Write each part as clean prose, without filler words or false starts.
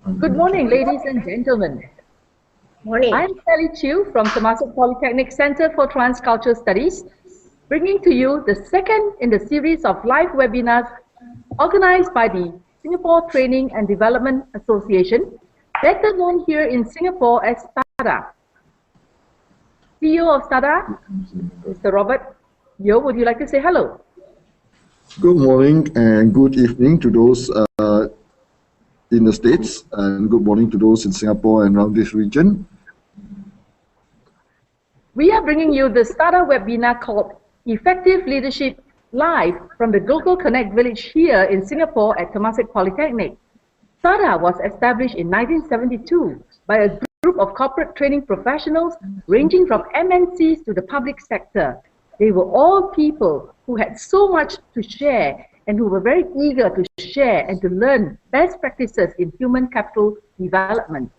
Good morning, ladies and gentlemen. Morning. I'm Sally Chew from Temasek Polytechnic Center for Transcultural Studies, bringing to you the second in the series of live webinars organized by the Singapore Training and Development Association, better known here in Singapore as STADA. CEO of STADA, Mr. Robert Yeo, would you like to say hello? Good morning and good evening to those in the States, and good morning to those in Singapore and around this region. We are bringing you the STADA webinar called Effective Leadership live from the Glocal Connect village here in Singapore at Temasek Polytechnic. STADA was established in 1972 by a group of corporate training professionals ranging from MNCs to the public sector. They were all people who had so much to share and who were very eager to share and to learn best practices in human capital development.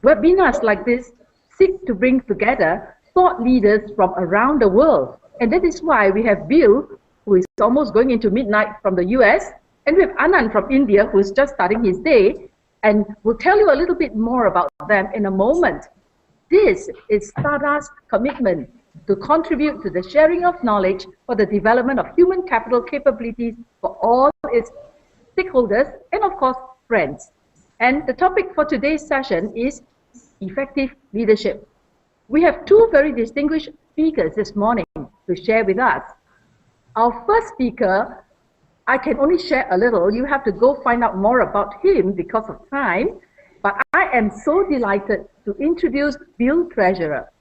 Webinars like this seek to bring together thought leaders from around the world. And that is why we have Bill, who is almost going into midnight from the US, and we have Anand from India, who is just starting his day, and we'll tell you a little bit more about them in a moment. This is STADA's commitment to contribute to the sharing of knowledge for the development of human capital capabilities for all its stakeholders and, of course, friends. And the topic for today's session is effective leadership. We have two very distinguished speakers this morning to share with us. Our first speaker, I can only share a little. You have to go find out more about him because of time. But I am so delighted to introduce Bill Treasurer.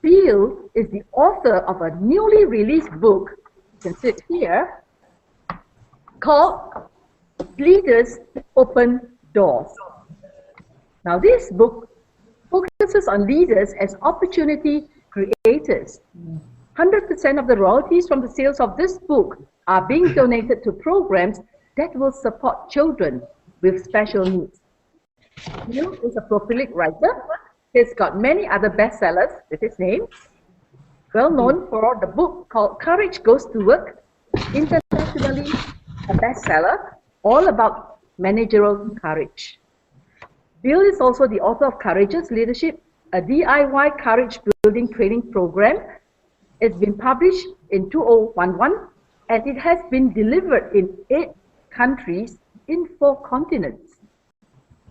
Bill is the author of a newly released book, you can see it here, called Leaders Open Doors. Now this book focuses on leaders as opportunity creators. 100% of the royalties from the sales of this book are being donated to programs that will support children with special needs. Bill is a prolific writer. He's got many other bestsellers with his name. Well known for the book called Courage Goes to Work, internationally a bestseller, all about managerial courage. Bill is also the author of Courageous Leadership, a DIY courage building training program. It's been published in 2011 and it has been delivered in 8 countries in 4 continents.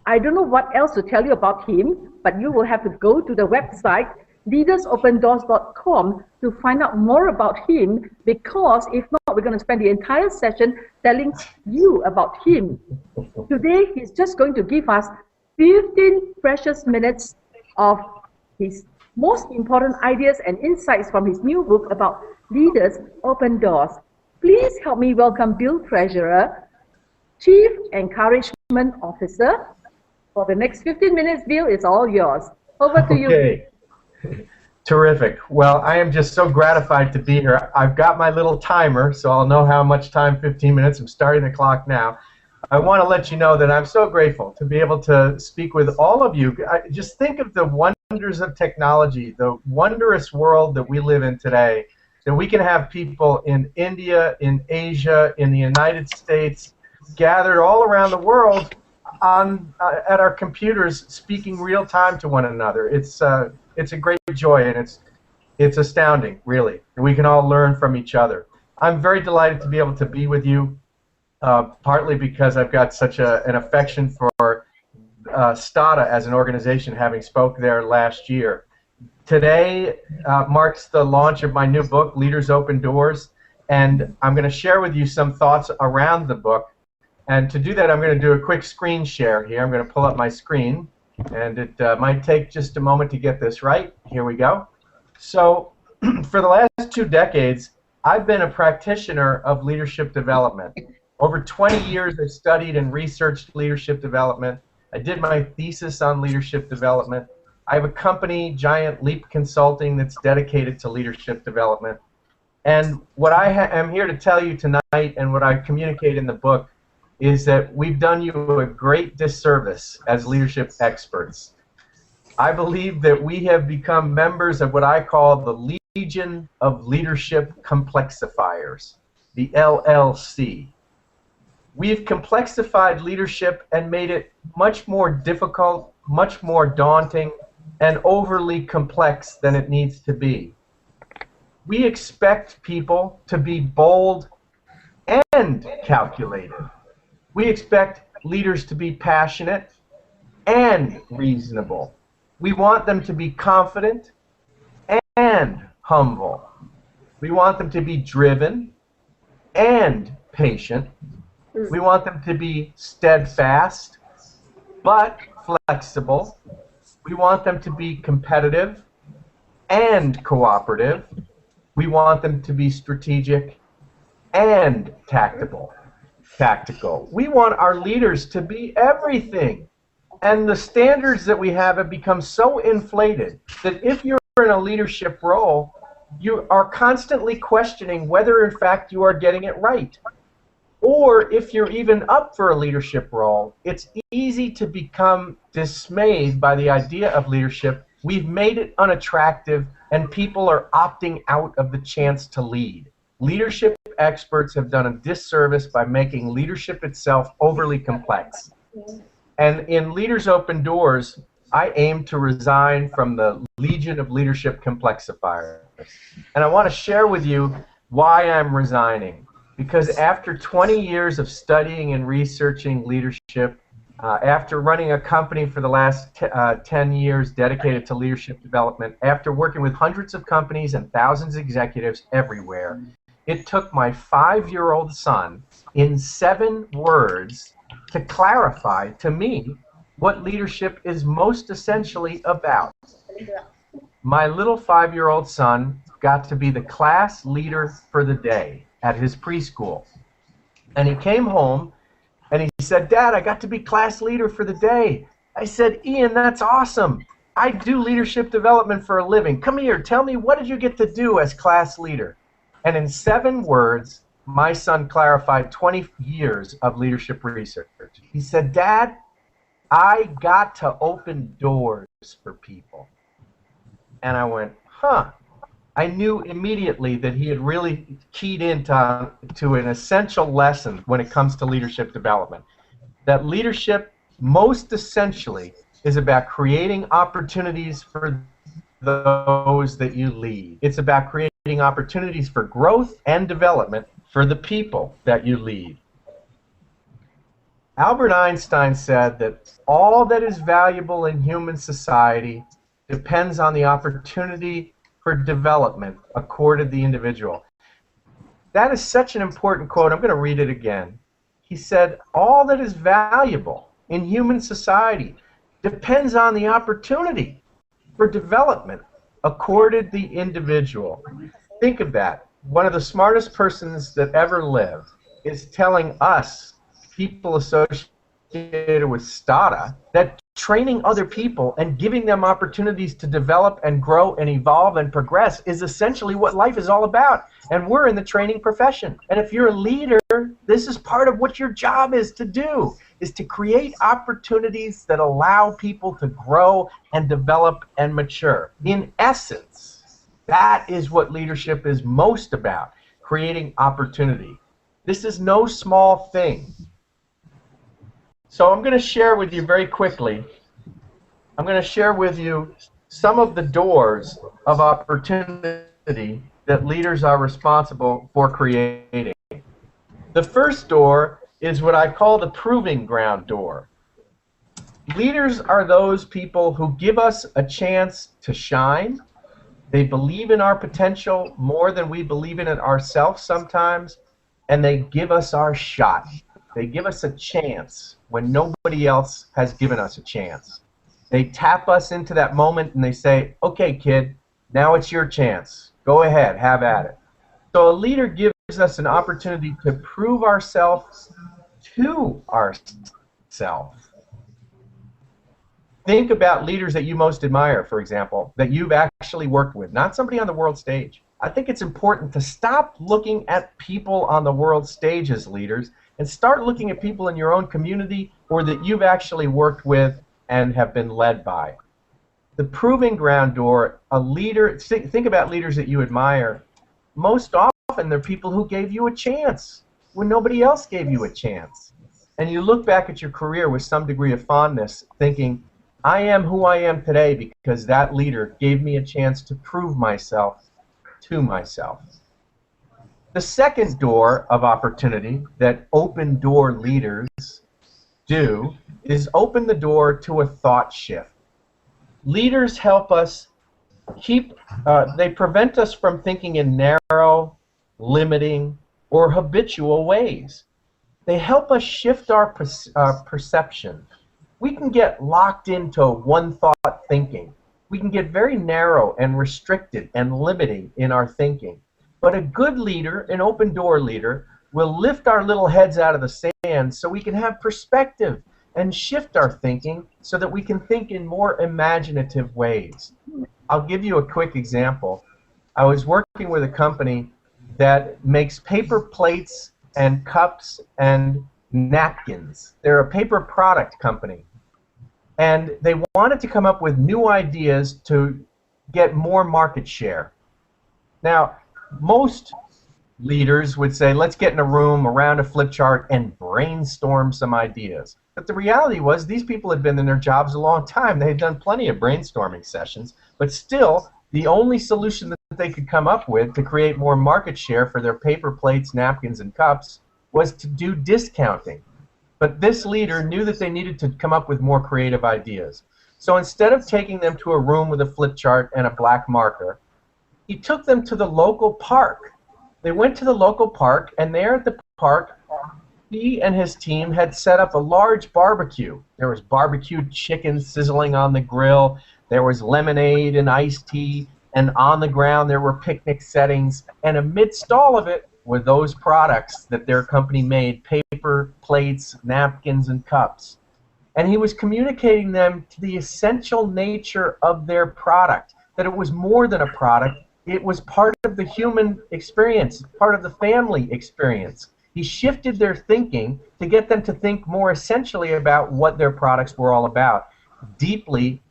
I don't know what else to tell you about him, but you will have to go to the website leadersopendoors.com to find out more about him, because if not, we're going to spend the entire session telling you about him. Today, he's just going to give us 15 precious minutes of his most important ideas and insights from his new book about Leaders Open Doors. Please help me welcome Bill Treasurer, Chief Encouragement Officer. For the next 15 minutes, Bill, it's all yours. Over to you. Okay. Terrific. Well, I am just so gratified to be here. I've got my little timer, so I'll know how much time, 15 minutes. I'm starting the clock now. I want to let you know that I'm so grateful to be able to speak with all of you. Just think of the wonders of technology, the wondrous world that we live in today, that we can have people in India, in Asia, in the United States, gathered all around the world at our computers, speaking real time to one another. It's a great joy, and it's astounding, really. We can all learn from each other. I'm very delighted to be able to be with you, partly because I've got such an affection for STADA as an organization, having spoke there last year. Today marks the launch of my new book, Leaders Open Doors, and I'm going to share with you some thoughts around the book. And to do that, I'm going to do a quick screen share here. I'm going to pull up my screen, and it might take just a moment to get this right. Here we go. So for the last 2 decades, I've been a practitioner of leadership development. Over 20 years, I've studied and researched leadership development. I did my thesis on leadership development. I have a company, Giant Leap Consulting, that's dedicated to leadership development. And what I am here to tell you tonight, and what I communicate in the book, is that we've done you a great disservice as leadership experts. I believe that we have become members of what I call the Legion of Leadership Complexifiers, the LLC. We've complexified leadership and made it much more difficult, much more daunting, and overly complex than it needs to be. We expect people to be bold and calculated. We expect leaders to be passionate and reasonable. We want them to be confident and humble. We want them to be driven and patient. We want them to be steadfast but flexible. We want them to be competitive and cooperative. We want them to be strategic and tactical. We want our leaders to be everything. And the standards that we have become so inflated that if you're in a leadership role, you are constantly questioning whether in fact you are getting it right. Or if you're even up for a leadership role, it's easy to become dismayed by the idea of leadership. We've made it unattractive, and people are opting out of the chance to lead. Leadership experts have done a disservice by making leadership itself overly complex. And in Leaders Open Doors, I aim to resign from the legion of leadership complexifiers. And I want to share with you why I'm resigning. Because after 20 years of studying and researching leadership, after running a company for the last 10 years dedicated to leadership development, after working with hundreds of companies and thousands of executives everywhere, it took my 5-year-old son in 7 words to clarify to me what leadership is most essentially about. My little 5-year-old son got to be the class leader for the day at his preschool. And he came home and he said, "Dad, I got to be class leader for the day." I said, "Ian, that's awesome. I do leadership development for a living. Come here, tell me, what did you get to do as class leader?" And in 7 words, my son clarified 20 years of leadership research. He said, "Dad, I got to open doors for people." And I went, huh. I knew immediately that he had really keyed into an essential lesson when it comes to leadership development. That leadership, most essentially, is about creating opportunities for those that you lead. It's about creating opportunities for growth and development for the people that you lead. Albert Einstein said that all that is valuable in human society depends on the opportunity for development accorded the individual. That is such an important quote. I'm going to read it again. He said, all that is valuable in human society depends on the opportunity for development accorded the individual. Think of that. One of the smartest persons that ever lived is telling us, people associated with STADA, that training other people and giving them opportunities to develop and grow and evolve and progress is essentially what life is all about. And we're in the training profession. And if you're a leader, this is part of what your job is to do, is to create opportunities that allow people to grow and develop and mature. In essence, that is what leadership is most about, creating opportunity. This is no small thing. So I'm going to share with you very quickly, I'm going to share with you some of the doors of opportunity that leaders are responsible for creating. The first door is what I call the proving ground door. Leaders are those people who give us a chance to shine. They believe in our potential more than we believe in it ourselves sometimes, and they give us our shot. They give us a chance when nobody else has given us a chance. They tap us into that moment and they say, "Okay, kid, now it's your chance. Go ahead, have at it." So a leader gives us an opportunity to prove ourselves to ourselves. Think about leaders that you most admire, for example, that you've actually worked with, not somebody on the world stage. I think it's important to stop looking at people on the world stage as leaders and start looking at people in your own community or that you've actually worked with and have been led by. The proving ground door, a leader, think about leaders that you admire. Most often they're people who gave you a chance. when nobody else gave you a chance. And you look back at your career with some degree of fondness, thinking, I am who I am today because that leader gave me a chance to prove myself to myself. The second door of opportunity that open door leaders do is open the door to a thought shift. Leaders help us they prevent us from thinking in narrow, limiting, or habitual ways. They help us shift our perception. We can get locked into one thought thinking. We can get very narrow and restricted and limiting in our thinking. But a good leader, an open door leader, will lift our little heads out of the sand so we can have perspective and shift our thinking so that we can think in more imaginative ways. I'll give you a quick example. I was working with a company that makes paper plates and cups and napkins. They're a paper product company. And they wanted to come up with new ideas to get more market share. Now, most leaders would say, let's get in a room around a flip chart and brainstorm some ideas. But the reality was these people had been in their jobs a long time. They had done plenty of brainstorming sessions, but still the only solution that they could come up with to create more market share for their paper plates, napkins, and cups was to do discounting. But this leader knew that they needed to come up with more creative ideas. So instead of taking them to a room with a flip chart and a black marker, he took them to the local park. They went to the local park, and there at the park, he and his team had set up a large barbecue. There was barbecued chicken sizzling on the grill. There was lemonade and iced tea. And on the ground, there were picnic settings. And amidst all of it were those products that their company made, paper, plates, napkins, and cups. And he was communicating them to the essential nature of their product, that it was more than a product. It was part of the human experience, part of the family experience. He shifted their thinking to get them to think more essentially about what their products were all about, deeply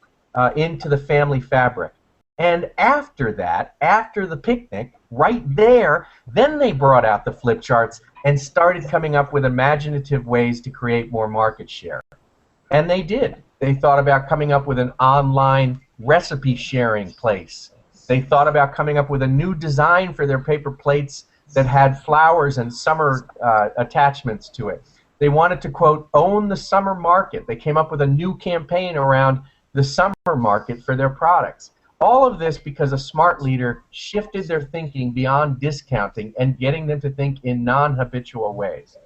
into the family fabric. And after that, after the picnic, right there, then they brought out the flip charts and started coming up with imaginative ways to create more market share. And they did. They thought about coming up with an online recipe sharing place. They thought about coming up with a new design for their paper plates that had flowers and summer attachments to it. They wanted to, quote, own the summer market. They came up with a new campaign around the summer market for their products. All of this because a smart leader shifted their thinking beyond discounting and getting them to think in non-habitual ways.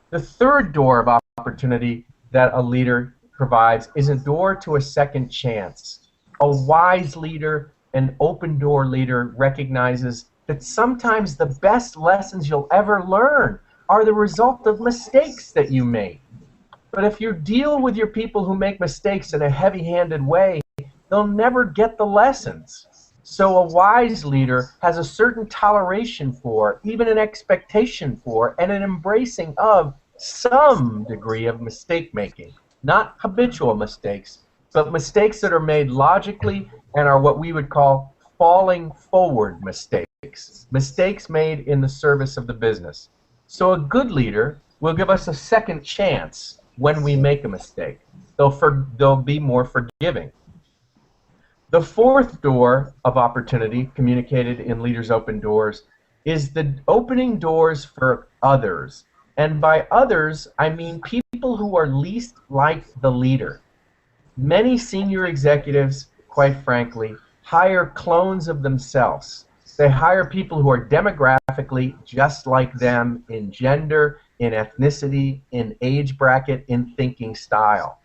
The third door of opportunity that a leader provides is a door to a second chance. A wise leader, an open door leader, recognizes that sometimes the best lessons you'll ever learn are the result of mistakes that you make. But if you deal with your people who make mistakes in a heavy-handed way, they'll never get the lessons. So a wise leader has a certain toleration for, even an expectation for, and an embracing of some degree of mistake making. Not habitual mistakes, but mistakes that are made logically and are what we would call falling forward mistakes. Mistakes made in the service of the business. So a good leader will give us a second chance when we make a mistake. They'll be more forgiving. The fourth door of opportunity communicated in Leaders Open Doors is the opening doors for others. And by others, I mean people who are least like the leader. Many senior executives, quite frankly, hire clones of themselves. They hire people who are demographically just like them in gender, in ethnicity, in age bracket, in thinking style.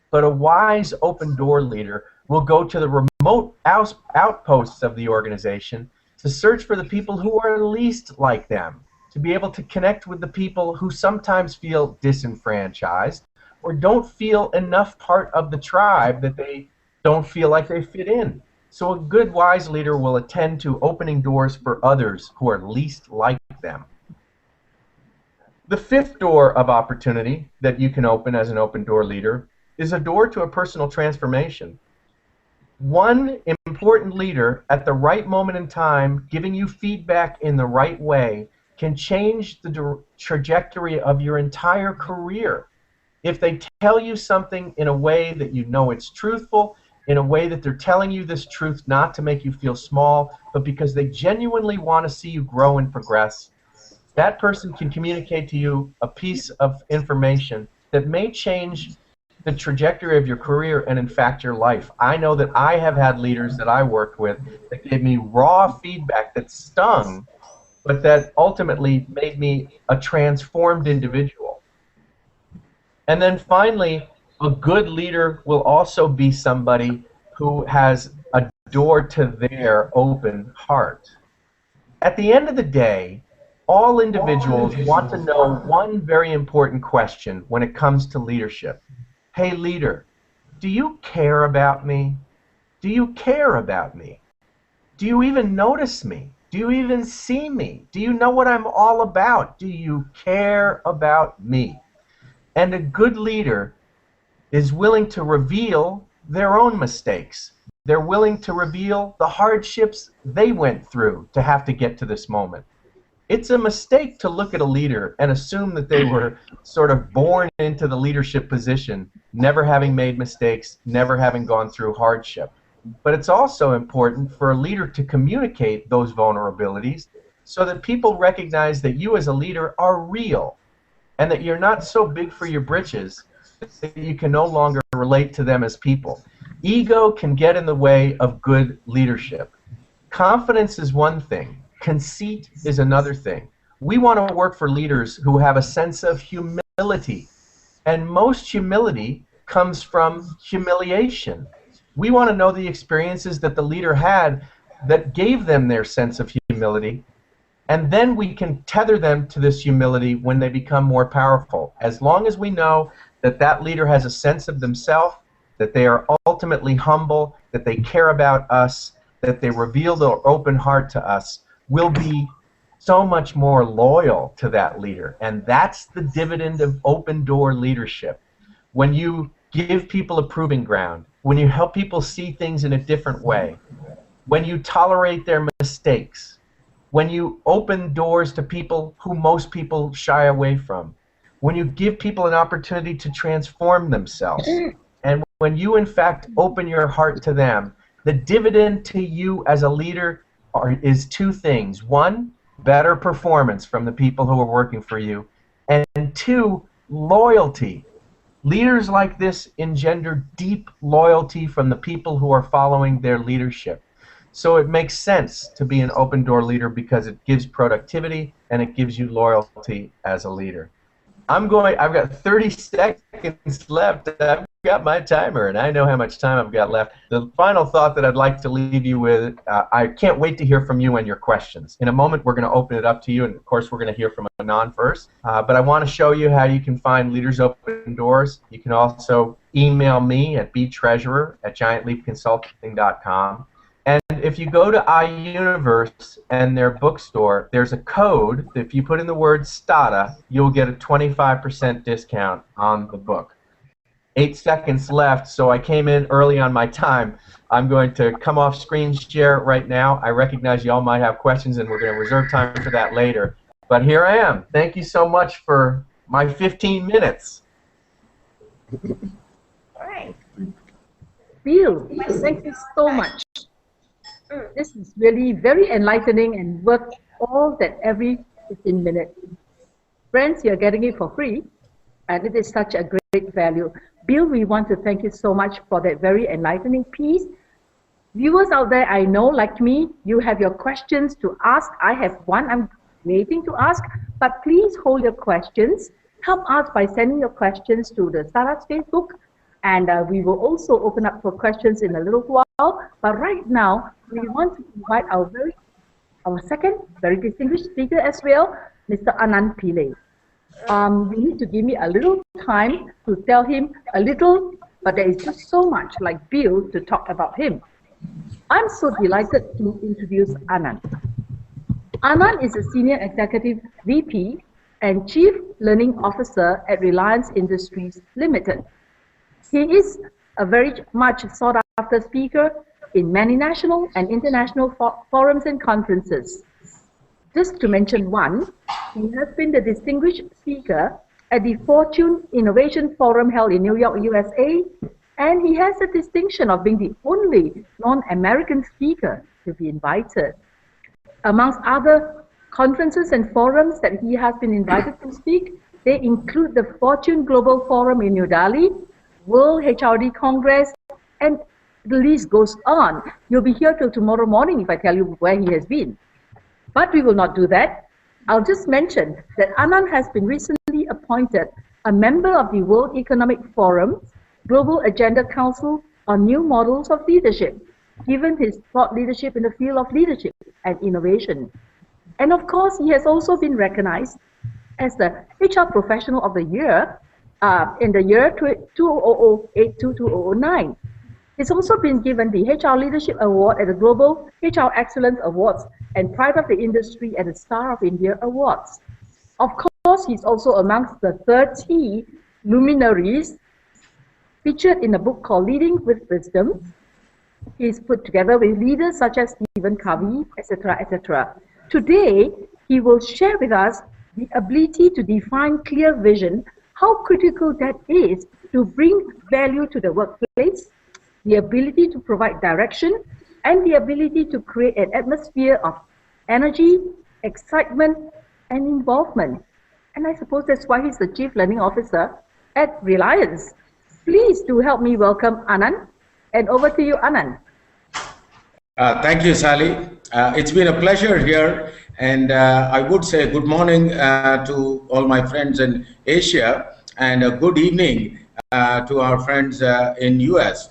But a wise open door leader will go to the remote outposts of the organization to search for the people who are least like them, to be able to connect with the people who sometimes feel disenfranchised or don't feel enough part of the tribe that they don't feel like they fit in. So a good, wise leader will attend to opening doors for others who are least like them. The fifth door of opportunity that you can open as an open door leader is a door to a personal transformation. One important leader at the right moment in time, giving you feedback in the right way, can change the trajectory of your entire career. If they tell you something in a way that you know it's truthful, in a way that they're telling you this truth not to make you feel small, but because they genuinely want to see you grow and progress, that person can communicate to you a piece of information that may change the trajectory of your career and, in fact, your life. I know that I have had leaders that I worked with that gave me raw feedback that stung, but that ultimately made me a transformed individual. And then finally, a good leader will also be somebody who has a door to their open heart. At the end of the day, all individuals want to know one very important question when it comes to leadership. Hey, leader, do you care about me? Do you care about me? Do you even notice me? Do you even see me? Do you know what I'm all about? Do you care about me? And a good leader is willing to reveal their own mistakes. They're willing to reveal the hardships they went through to have to get to this moment. It's a mistake to look at a leader and assume that they were sort of born into the leadership position, never having made mistakes, never having gone through hardship. But it's also important for a leader to communicate those vulnerabilities so that people recognize that you as a leader are real and that you're not so big for your britches that you can no longer relate to them as people. Ego can get in the way of good leadership. Confidence is one thing. Conceit is another thing. We want to work for leaders who have a sense of humility. And most humility comes from humiliation. We want to know the experiences that the leader had that gave them their sense of humility. And then we can tether them to this humility when they become more powerful. As long as we know that that leader has a sense of themselves, that they are ultimately humble, that they care about us, that they reveal their open heart to us, we'll be so much more loyal to that leader. And that's the dividend of open door leadership. When you give people a proving ground, when you help people see things in a different way, when you tolerate their mistakes, when you open doors to people who most people shy away from, when you give people an opportunity to transform themselves, and when you in fact open your heart to them, the dividend to you as a leader is two things. One, better performance from the people who are working for you, and two, loyalty. Leaders like this engender deep loyalty from the people who are following their leadership. So it makes sense to be an open door leader because it gives productivity and it gives you loyalty as a leader. I've got 30 seconds left. I've got my timer, and I know how much time I've got left. The final thought that I'd like to leave you with, I can't wait to hear from you and your questions. In a moment, we're going to open it up to you, and of course, we're going to hear from Anan first. But I want to show you how you can find Leaders Open Doors. You can also email me at btreasurer@giantleapconsulting.com. And if you go to iUniverse and their bookstore, there's a code. If you put in the word STADA, you'll get a 25% discount on the book. 8 seconds left, so I came in early on my time. I'm going to come off screen share right now. I recognize you all might have questions, and we're going to reserve time for that later. But here I am. Thank you so much for my 15 minutes. All right. Bill, thank you so much. This is really very enlightening and worth all that every 15 minutes. Friends, you're getting it for free, and it is such a great value. Bill, we want to thank you so much for that very enlightening piece. Viewers out there, I know, like me, you have your questions to ask. I have one I'm waiting to ask, but please hold your questions. Help us by sending your questions to the STADA's Facebook, and we will also open up for questions in a little while. But right now, we want to invite our second very distinguished speaker as well, Mr. Anan P. You need to give me a little time to tell him a little, but there is just so much like Bill to talk about him. I'm so delighted to introduce Anand. Anand is a Senior Executive VP and Chief Learning Officer at Reliance Industries Limited. He is a very much sought-after speaker in many national and international forums and conferences. Just to mention one, he has been the distinguished speaker at the Fortune Innovation Forum held in New York, USA, and he has the distinction of being the only non-American speaker to be invited. Amongst other conferences and forums that he has been invited to speak, they include the Fortune Global Forum in New Delhi, World HRD Congress, and the list goes on. You'll be here till tomorrow morning if I tell you where he has been. But we will not do that. I'll just mention that Anand has been recently appointed a member of the World Economic Forum's Global Agenda Council on New Models of Leadership, given his thought leadership in the field of leadership and innovation. And of course, he has also been recognized as the HR Professional of the Year in the year 2008-2009. He's also been given the HR Leadership Award at the Global HR Excellence Awards and Pride of the Industry at the Star of India Awards. Of course, he's also amongst the 30 luminaries featured in a book called Leading with Wisdom. He's put together with leaders such as Stephen Covey, etc., etc. Today, he will share with us the ability to define clear vision, how critical that is to bring value to the workplace, the ability to provide direction, and the ability to create an atmosphere of energy, excitement, and involvement. And I suppose that's why he's the Chief Learning Officer at Reliance. Please do help me welcome Anand. And over to you, Anand. Thank you, Sally. It's been a pleasure here, and I would say good morning to all my friends in Asia, and a good evening to our friends in US.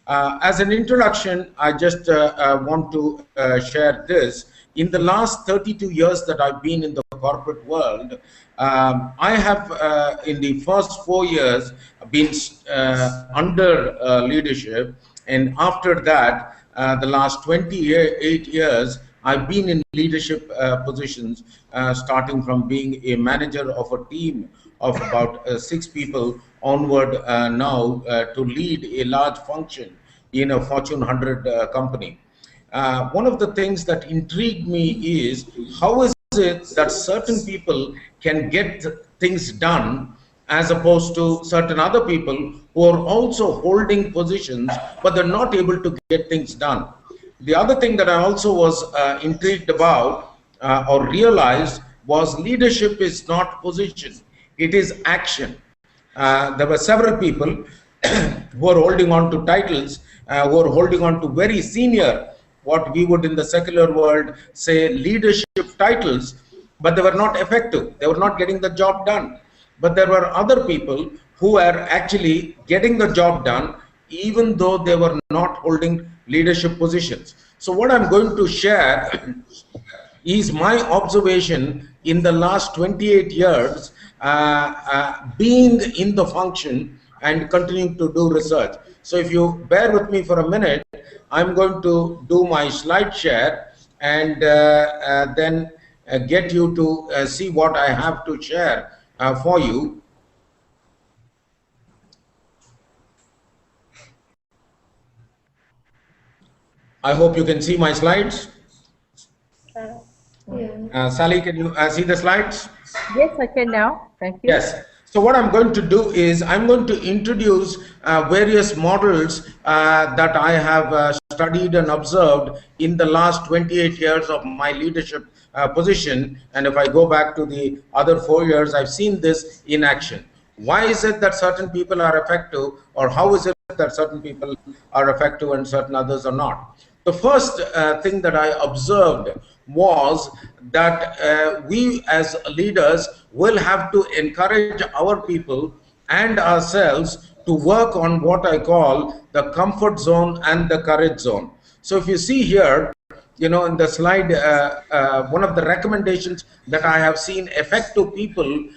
As an introduction, I just want to share this. In the last 32 years that I've been in the corporate world, I have, in the first 4 years, been under leadership, and after that, the last 28 years, I've been in leadership positions, starting from being a manager of a team of about 6 people onward now to lead a large function in a Fortune 100 company. One of the things that intrigued me is how is it that certain people can get things done as opposed to certain other people who are also holding positions, but they're not able to get things done. The other thing that I also was intrigued about or realized was leadership is not position, it is action. There were several people who are holding on to titles, who are holding on to very senior, what we would in the secular world say leadership titles, but they were not effective. They were not getting the job done. But there were other people who were actually getting the job done, even though they were not holding leadership positions. So what I'm going to share is my observation in the last 28 years, being in the function and continuing to do research. So if you bear with me for a minute, I'm going to do my slide share and then get you to see what I have to share for you. I hope you can see my slides. Sally, can you see the slides? Yes, I can now. Thank you. Yes. So what I'm going to do is I'm going to introduce various models that I have studied and observed in the last 28 years of my leadership position. And if I go back to the other 4 years, I've seen this in action. Why is it that certain people are effective, or how is it that certain people are effective and certain others are not? The first thing that I observed was that we as leaders will have to encourage our people and ourselves to work on what I call the comfort zone and the courage zone. So if you see here, you know, in the slide, one of the recommendations that I have seen, effective people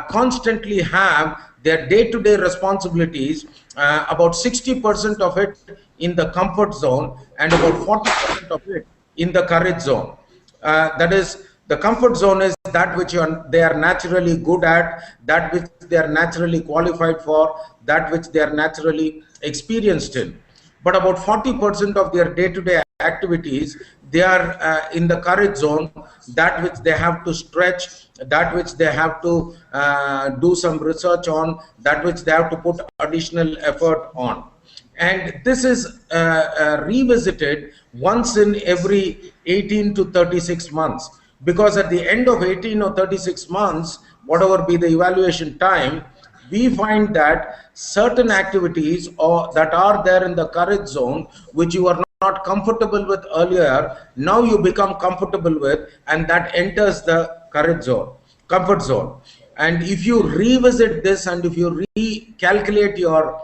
constantly have their day-to-day responsibilities, about 60% of it in the comfort zone and about 40% of it in the courage zone. That is, the comfort zone is that which they are naturally good at, that which they are naturally qualified for, that which they are naturally experienced in. But about 40% of their day-to-day activities, they are in the courage zone, that which they have to stretch, that which they have to do some research on, that which they have to put additional effort on. And this is revisited once in every 18 to 36 months, because at the end of 18 or 36 months, whatever be the evaluation time, we find that certain activities or that are there in the courage zone, which you are not comfortable with earlier, now you become comfortable with, and that enters the courage zone, comfort zone. And if you revisit this and if you recalculate your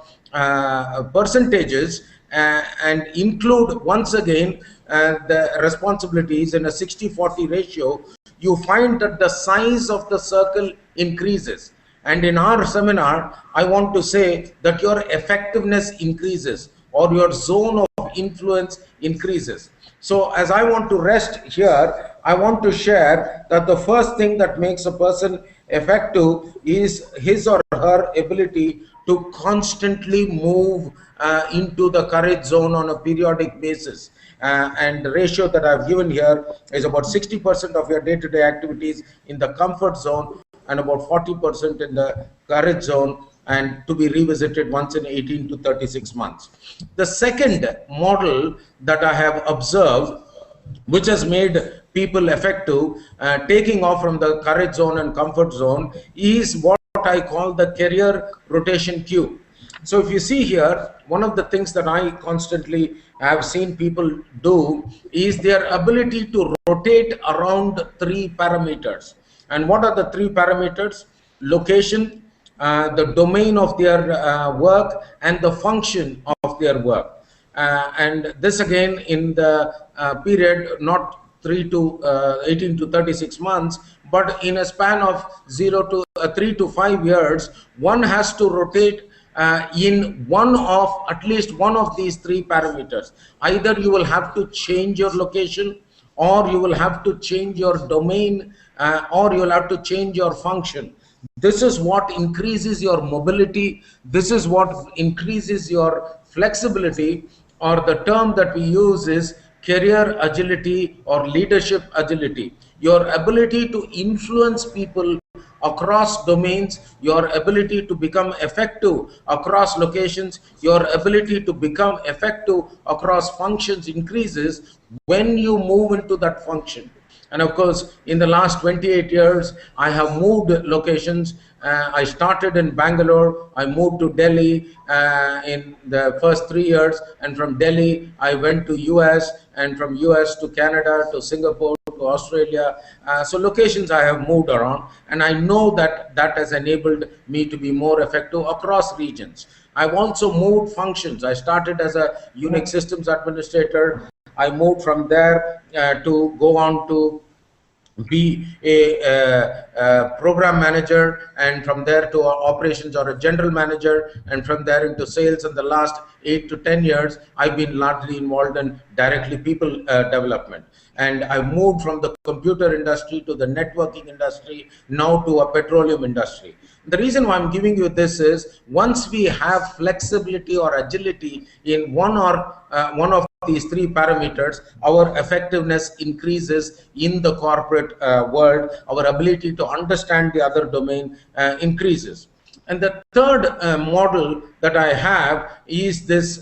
percentages and include once again the responsibilities in a 60-40 ratio, you find that the size of the circle increases. And in our seminar, I want to say that your effectiveness increases, or your zone of influence increases. So as I want to rest here, I want to share that the first thing that makes a person effective is his or her ability to constantly move into the courage zone on a periodic basis. And the ratio that I've given here is about 60% of your day-to-day activities in the comfort zone and about 40% in the courage zone, and to be revisited once in 18 to 36 months. The second model that I have observed, which has made people effective, taking off from the courage zone and comfort zone, is what I call the career rotation queue. So if you see here, one of the things that I constantly have seen people do is their ability to rotate around 3 parameters. And what are the 3 parameters? Location, the domain of their work, and the function of their work. And this again in the period not 18 to 36 months, but in a span of 3 to 5 years, one has to rotate in at least one of these 3 parameters. Either you will have to change your location, or you will have to change your domain, or you will have to change your function. This is what increases your mobility. This is what increases your flexibility, or the term that we use is career agility or leadership agility. Your ability to influence people across domains, your ability to become effective across locations, your ability to become effective across functions increases when you move into that function. And of course, in the last 28 years, I have moved locations. I started in Bangalore, I moved to Delhi in the first 3 years, and from Delhi, I went to US, and from US to Canada, to Singapore, to Australia. So locations I have moved around, and I know that that has enabled me to be more effective across regions. I've also moved functions. I started as a Unix systems administrator. I moved from there to go on to be a program manager, and from there to operations or a general manager, and from there into sales. In the last 8 to 10 years, I've been largely involved in directly people development. And I moved from the computer industry to the networking industry, now to a petroleum industry. The reason why I'm giving you this is, once we have flexibility or agility in one of these 3 parameters, our effectiveness increases in the corporate world. Our ability to understand the other domain increases. And the third model that I have is this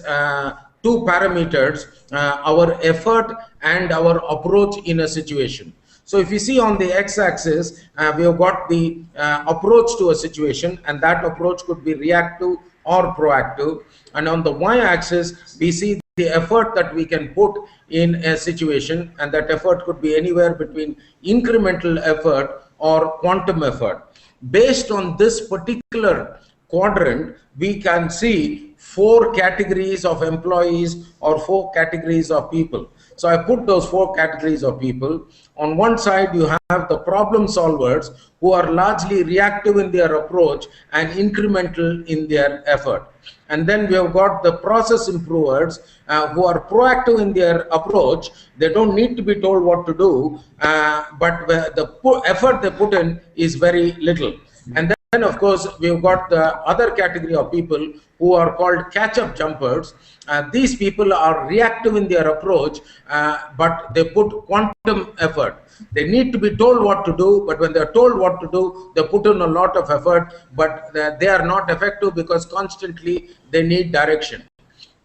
2 parameters, our effort and our approach in a situation. So if you see on the x-axis, we have got the approach to a situation, and that approach could be reactive or proactive. And on the y-axis, we see the effort that we can put in a situation, and that effort could be anywhere between incremental effort or quantum effort. Based on this particular quadrant, we can see 4 categories of employees or 4 categories of people. So I put those 4 categories of people. On one side, you have the problem solvers, who are largely reactive in their approach and incremental in their effort. And then we have got the process improvers, who are proactive in their approach. They don't need to be told what to do, but the effort they put in is very little. And then then, of course, we've got the other category of people who are called catch-up jumpers. These people are reactive in their approach, but they put quantum effort. They need to be told what to do, but when they're told what to do, they put in a lot of effort, but they are not effective because constantly they need direction.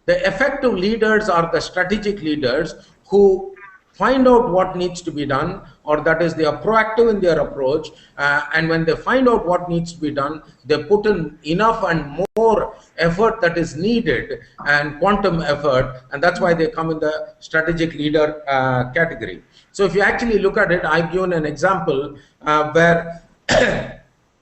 The effective leaders are the strategic leaders who find out what needs to be done, or that is, they are proactive in their approach, and when they find out what needs to be done, they put in enough and more effort that is needed, and quantum effort, and that's why they come in the strategic leader category. So if you actually look at it, I've given an example where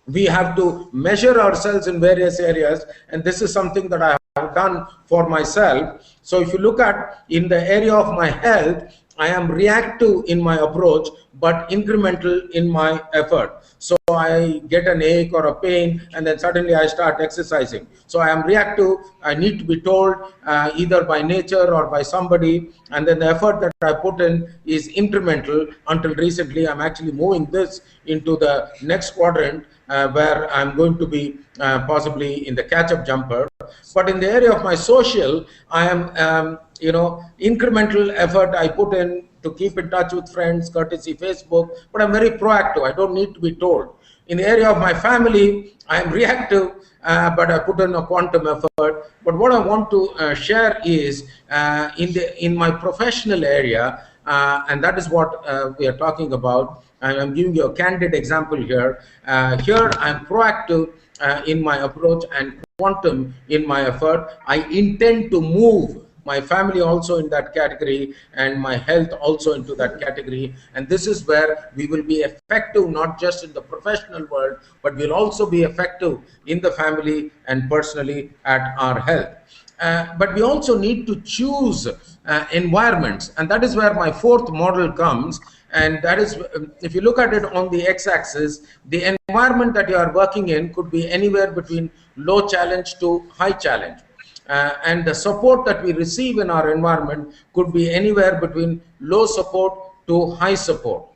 we have to measure ourselves in various areas, and this is something that I have done for myself. So if you look at in the area of my health, I am reactive in my approach but incremental in my effort. So I get an ache or a pain and then suddenly I start exercising. So I am reactive. I need to be told either by nature or by somebody, and then the effort that I put in is incremental. Until recently, I'm actually moving this into the next quadrant where I'm going to be possibly in the catch-up jumper. But in the area of my social, I am incremental effort I put in to keep in touch with friends, courtesy Facebook, but I'm very proactive. I don't need to be told. In the area of my family, I am reactive, but I put in a quantum effort. But what I want to share is in my professional area, and that is what we are talking about. I'm giving you a candid example here. Here I'm proactive in my approach and quantum in my effort. I intend to move my family also in that category and my health also into that category. And this is where we will be effective not just in the professional world, but we'll also be effective in the family and personally at our health. But we also need to choose environments, and that is where my fourth model comes. And that is, if you look at it on the x-axis, the environment that you are working in could be anywhere between low challenge to high challenge. And the support that we receive in our environment could be anywhere between low support to high support.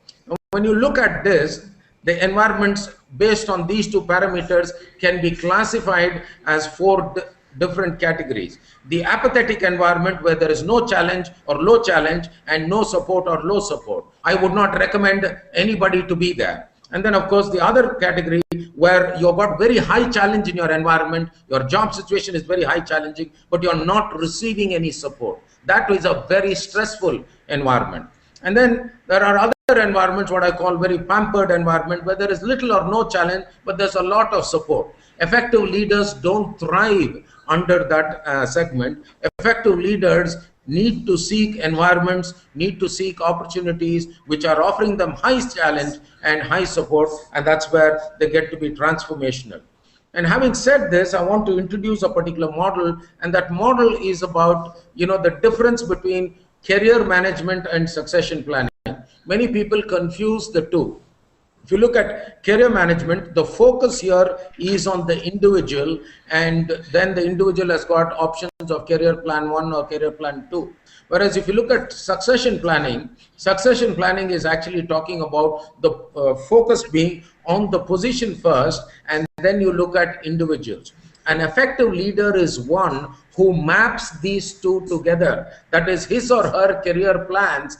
When you look at this, the environments based on these two parameters can be classified as four different categories. The apathetic environment, where there is no challenge or low challenge and no support or low support, I would not recommend anybody to be there. And then, of course, the other category where you've got very high challenge in your environment, your job situation is very high challenging, but you're not receiving any support. That is a very stressful environment. And then there are other environments, what I call very pampered environment, where there is little or no challenge, but there's a lot of support. Effective leaders don't thrive under that segment. Effective leaders need to seek environments, need to seek opportunities which are offering them high challenge and high support, and that's where they get to be transformational. And having said this, I want to introduce a particular model, and that model is about the difference between career management and succession planning. Many people confuse the two. If you look at career management, the focus here is on the individual, and then the individual has got options of career plan 1 or career plan 2. Whereas if you look at succession planning is actually talking about the focus being on the position first, and then you look at individuals. An effective leader is one who maps these two together. That is his or her career plans.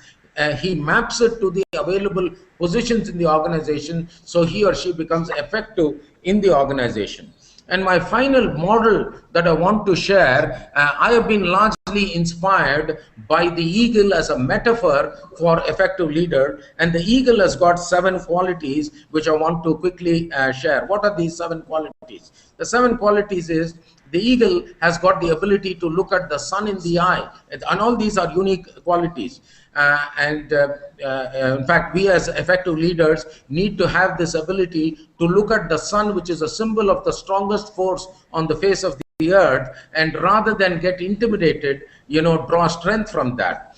He maps it to the available positions in the organization, so he or she becomes effective in the organization. And my final model that I want to share, I have been largely inspired by the eagle as a metaphor for effective leader. And the eagle has got 7 qualities which I want to quickly share. What are these 7 qualities? The 7 qualities is, the eagle has got the ability to look at the sun in the eye, and all these are unique qualities. In fact, we as effective leaders need to have this ability to look at the sun, which is a symbol of the strongest force on the face of the earth, and rather than get intimidated, draw strength from that.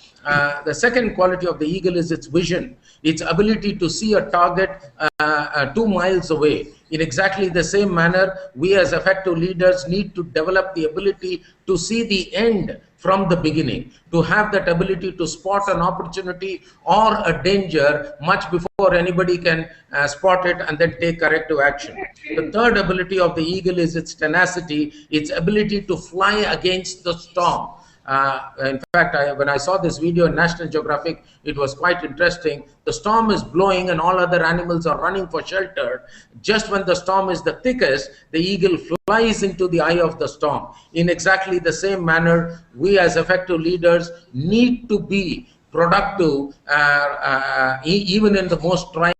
The second quality of the eagle is its vision, its ability to see a target 2 miles away. In exactly the same manner, we as effective leaders need to develop the ability to see the end from the beginning, to have that ability to spot an opportunity or a danger much before anybody can spot it and then take corrective action. The third ability of the eagle is its tenacity, its ability to fly against the storm. In fact, when I saw this video in National Geographic, it was quite interesting. The storm is blowing and all other animals are running for shelter. Just when the storm is the thickest, the eagle flies into the eye of the storm. In exactly the same manner, we as effective leaders need to be productive even in the most trying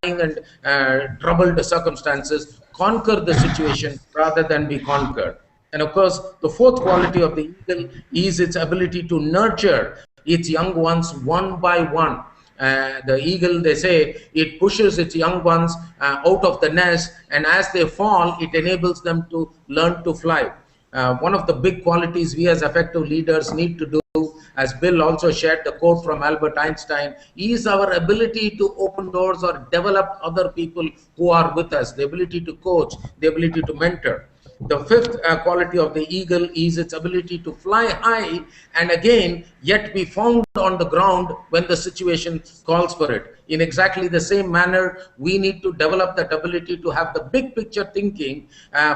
and troubled circumstances, conquer the situation rather than be conquered. And of course, the fourth quality of the eagle is its ability to nurture its young ones one by one. The eagle, they say, it pushes its young ones out of the nest, and as they fall, it enables them to learn to fly. One of the big qualities we as effective leaders need to do, as Bill also shared the quote from Albert Einstein, is our ability to open doors or develop other people who are with us, the ability to coach, the ability to mentor. The fifth quality of the eagle is its ability to fly high and again, yet be found on the ground when the situation calls for it. In exactly the same manner, we need to develop that ability to have the big picture thinking,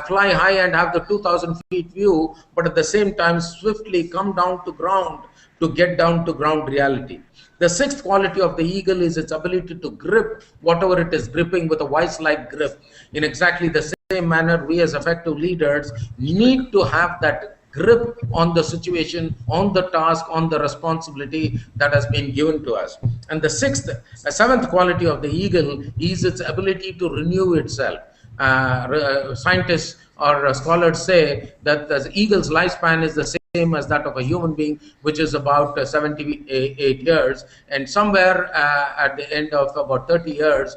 fly high and have the 2,000 feet view, but at the same time, swiftly come down to ground to get down to ground reality. The sixth quality of the eagle is its ability to grip whatever it is gripping with a vice-like grip. In exactly the same manner, we as effective leaders need to have that grip on the situation, on the task, on the responsibility that has been given to us. And the seventh quality of the eagle is its ability to renew itself. Scientists or scholars say that the eagle's lifespan is the same as that of a human being, which is about 78 years, and somewhere at the end of about 30 years,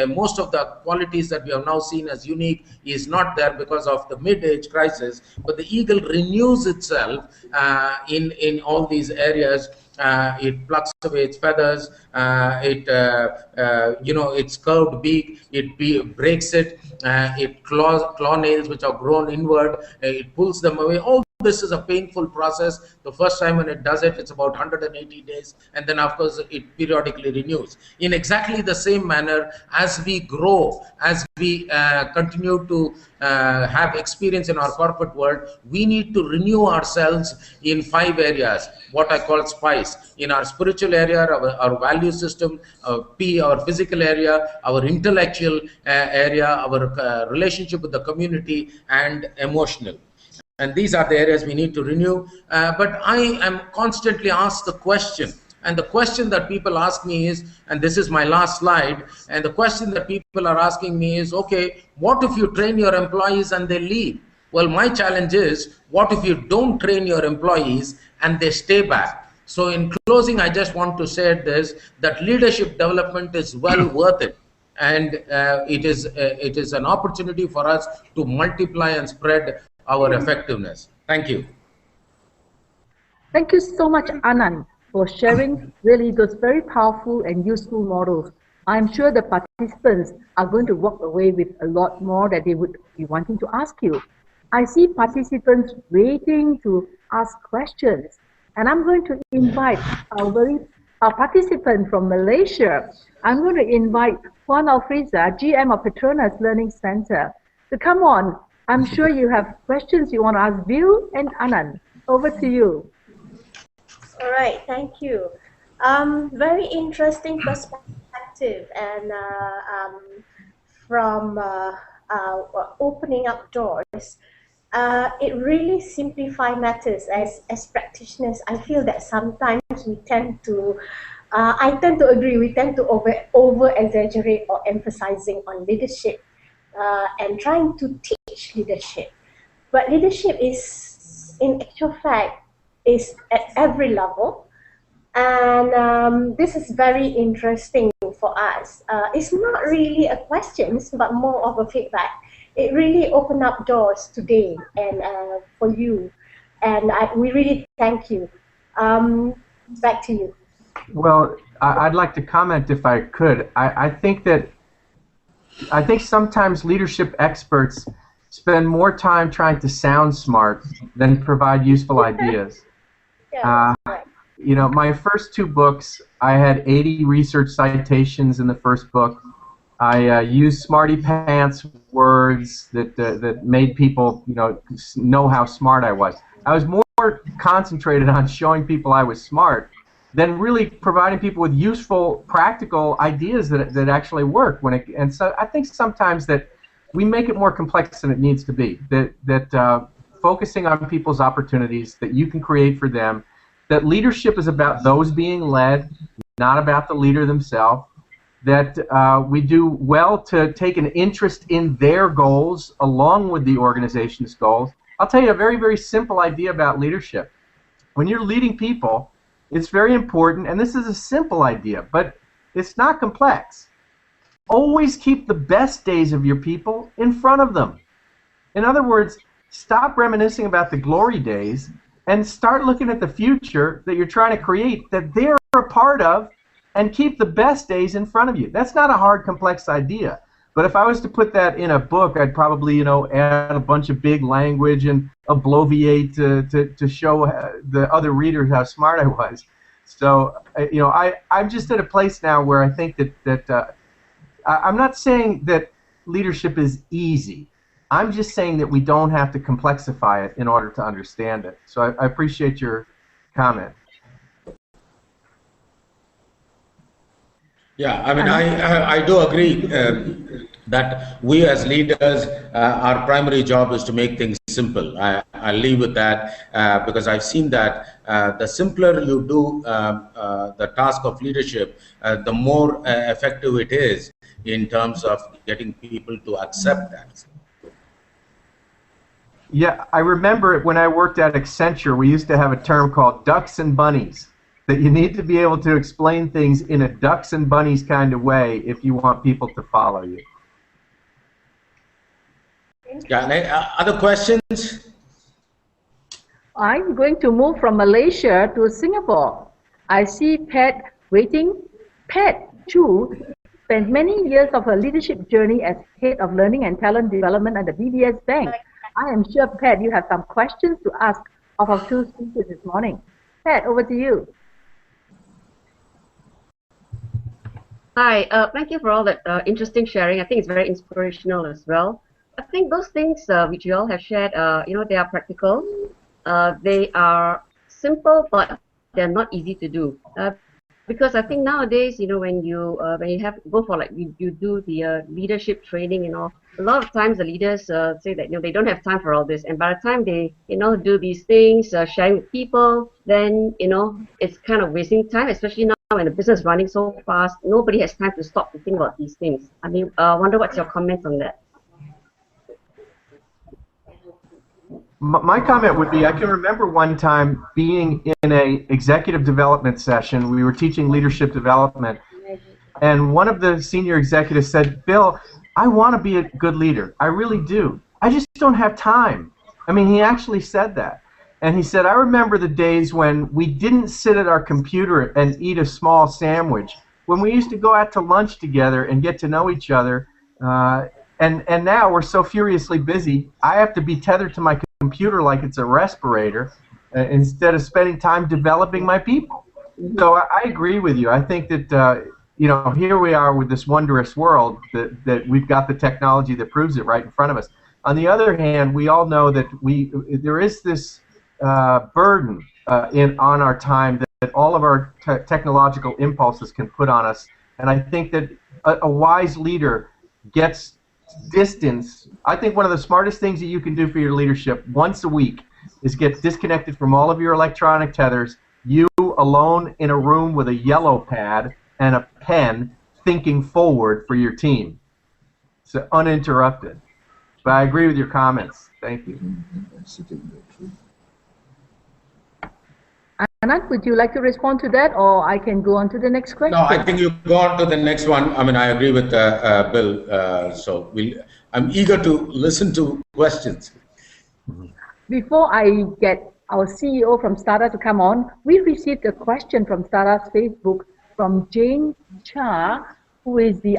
most of the qualities that we have now seen as unique is not there because of the mid-age crisis, but the eagle renews itself in all these areas. It plucks away its feathers, its curved beak, it breaks it, it claw nails which are grown inward, it pulls them away. All this is a painful process. The first time when it does it, it's about 180 days, and then of course it periodically renews. In exactly the same manner, as we grow, as we continue to have experience in our corporate world, we need to renew ourselves in 5 areas, what I call SPICE. In our spiritual area, our value system, P, our physical area, our intellectual area, our relationship with the community, and emotional. And these are the areas we need to renew. But I am constantly asked the question, and the question that people ask me is, and this is my last slide, and the question that people are asking me is, okay, what if you train your employees and they leave? Well, my challenge is, what if you don't train your employees and they stay back? So in closing, I just want to say this, that leadership development is well worth it. And it is an opportunity for us to multiply and spread our effectiveness. Thank you. Thank you so much, Anand, for sharing really those very powerful and useful models. I'm sure the participants are going to walk away with a lot more that they would be wanting to ask you. I see participants waiting to ask questions, and I'm going to invite our participant from Malaysia. I'm going to invite Juan Alfriza, GM of Petronas Learning Center, to come on. I'm sure you have questions you want to ask Bill and Anand. Over to you. All right, thank you. Very interesting perspective, and from opening up doors, it really simplifies matters. As practitioners, I feel that sometimes we tend to, I tend to agree, we tend to over exaggerate or emphasizing on leadership and trying to teach leadership. But leadership is, in actual fact, is at every level, and this is very interesting for us. It's not really a question, but more of a feedback. It really opened up doors today, and for you, and we really thank you. Back to you. Well, I'd like to comment if I could. I think sometimes leadership experts spend more time trying to sound smart than provide useful ideas. Yeah, that's right. You know, my first two books, I had 80 research citations in the first book. I used smarty pants words that made people, know how smart I was. I was more concentrated on showing people I was smart than really providing people with useful, practical ideas that actually work. And so I think sometimes that we make it more complex than it needs to be. That focusing on people's opportunities that you can create for them. That leadership is about those being led, not about the leader themselves. That we do well to take an interest in their goals along with the organization's goals. I'll tell you a very, very simple idea about leadership. When you're leading people, it's very important, and this is a simple idea, but it's not complex. Always keep the best days of your people in front of them. In other words, stop reminiscing about the glory days and start looking at the future that you're trying to create that they're a part of, and keep the best days in front of you. That's not a hard, complex idea. But if I was to put that in a book, I'd probably, add a bunch of big language and abbreviate to show the other readers how smart I was. So, I'm just at a place now where I think that I'm not saying that leadership is easy. I'm just saying that we don't have to complexify it in order to understand it. So I appreciate your comment. Yeah, I mean, I do agree that we as leaders, our primary job is to make things simple. I'll leave with that because I've seen that the simpler you do the task of leadership, the more effective it is in terms of getting people to accept that. Yeah, I remember when I worked at Accenture, we used to have a term called ducks and bunnies. That you need to be able to explain things in a ducks and bunnies kind of way if you want people to follow you. Yeah, other questions? I'm going to move from Malaysia to Singapore. I see Pat waiting. Pat Chu spent many years of her leadership journey as head of learning and talent development at the DBS Bank. I am sure, Pat, you have some questions to ask of our two speakers this morning. Pat, over to you. Hi, thank you for all that interesting sharing. I think it's very inspirational as well. I think those things which you all have shared, they are practical. They are simple, but they're not easy to do. Because I think nowadays, when you have go for like you do the leadership training, a lot of times the leaders say that they don't have time for all this, and by the time they do these things, sharing with people, then it's kind of wasting time, especially now when the business is running so fast. Nobody has time to stop to think about these things. I mean, wonder what's your comment on that? My comment would be, I can remember one time being in a executive development session. We were teaching leadership development, and one of the senior executives said, "Bill, I want to be a good leader. I really do. I just don't have time." I mean, he actually said that. And he said, "I remember the days when we didn't sit at our computer and eat a small sandwich, when we used to go out to lunch together and get to know each other. And now we're so furiously busy, I have to be tethered to my computer like it's a respirator instead of spending time developing my people." So I agree with you. I think that here we are with this wondrous world that we've got the technology that proves it right in front of us. On the other hand, we all know that there is this burden on our time that all of our technological impulses can put on us, and I think that a wise leader gets distance. I think one of the smartest things that you can do for your leadership once a week is get disconnected from all of your electronic tethers, you alone in a room with a yellow pad and a pen thinking forward for your team. So uninterrupted. But I agree with your comments. Thank you. Anand, would you like to respond to that, or I can go on to the next question? No, I think you go on to the next one. I mean, I agree with Bill. So I'm eager to listen to questions. Before I get our CEO from STADA to come on, we received a question from STADA's Facebook from Jane Cha, who is the